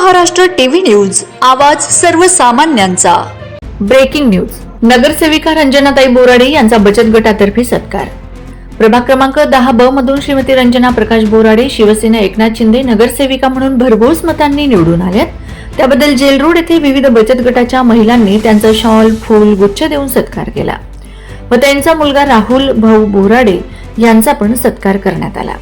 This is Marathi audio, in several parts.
महाराष्ट्र टीव्ही न्यूज, आवाज सर्वसामान्यांचा। Breaking news. नगरसेविका रंजनाताई बोराडे यांचा बचत गटातर्फे सत्कार। प्रभाग क्रमांक 10 मधून श्रीमती रंजना प्रकाश बोराडे शिवसेना एकनाथ शिंदे नगरसेविका म्हणून भरघोस मतांनी निवडून आल्यात। त्याबद्दल जेल रोड येथे विविध बचत गटाच्या महिलांनी त्यांचा शॉल, फूल, गुच्छ देऊन सत्कार केला व त्यांचा मुलगा राहुल भाऊ बोराडे यांचा पण सत्कार करण्यात आला।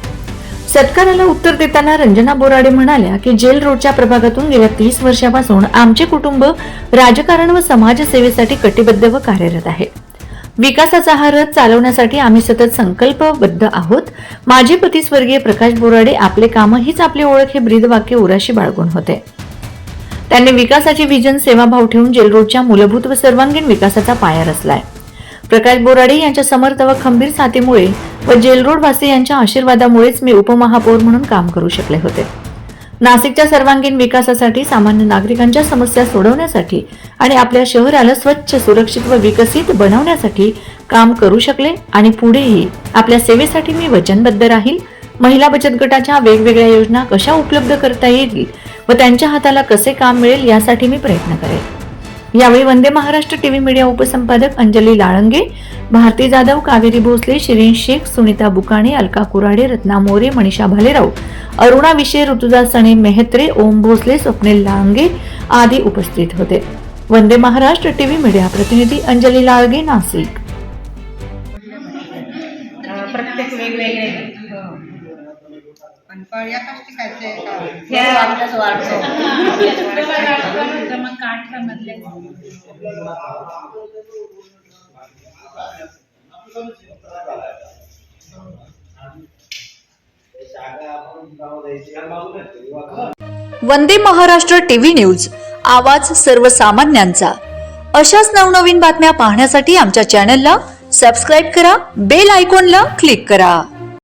सत्काराला उत्तर देताना रंजना बोराडे म्हणाल्या की जेल रोडच्या प्रभागातून गेल्या 30 वर्षापासून आमचे कुटुंब राजकारण व समाजसेवेसाठी कटिबद्ध व कार्यरत आहे। विकासाचा हा रथ चालवण्यासाठी आम्ही सतत संकल्पबद्ध आहोत। माझे पती स्वर्गीय प्रकाश बोराडे आपले काम हीच आपली ओळख हे ब्रीदवाक्य उराशी बाळगून होते। त्यांनी विकासाची व्हिजन सेवाभाव ठेवून जेल रोडच्या मूलभूत व सर्वांगीण विकासाचा पाया रचलाय। प्रकाश बोराडे यांच्या समर्थ व खंबीर साथीमुळे व जेल रोड वासी यांच्या आशीर्वादामुळेच मी उपमहापौर म्हणून काम करू शकले होते। नाशिकच्या सर्वांगीण विकासासाठी, सामान्य नागरिकांच्या समस्या सोडवण्यासाठी आणि आपल्या शहराला स्वच्छ, सुरक्षित व विकसित बनवण्यासाठी काम करू शकले आणि पुढेही आपल्या सेवेसाठी मी वचनबद्ध राहील। महिला बचत गटाच्या वेगवेगळ्या योजना कशा उपलब्ध करता येतील व त्यांच्या हाताला कसे काम मिळेल यासाठी मी प्रयत्न करेन। यावेळी वंदे महाराष्ट्र टीव्ही मीडिया उपसंपादक अंजली लाळंगे, भारती जाधव, कावेरी भोसले, शिरीन शेख, सुनीता बुकाणे, अलका कुराडे, रत्ना मोरे, मनीषा भालेराव, अरुणा विशे, ऋतुजा सणे मेहत्रे, ओम भोसले, स्वप्नील लाळंगे आदी उपस्थित होते। वंदे महाराष्ट्र टीव्ही मीडिया प्रतिनिधी अंजली लाळगे, नाशिक। प्रत्येक वेगवेगळे पण यातच टिकायचे का आपल्याच वाढतो क्रमांक 8 मधले वंदे महाराष्ट्र टीव्ही न्यूज, आवाज सर्वसामान्यांचा। अशाच नवनवीन बातम्या पाहण्यासाठी आमच्या चॅनलला सबस्क्राइब करा, बेल आयकॉनला क्लिक करा।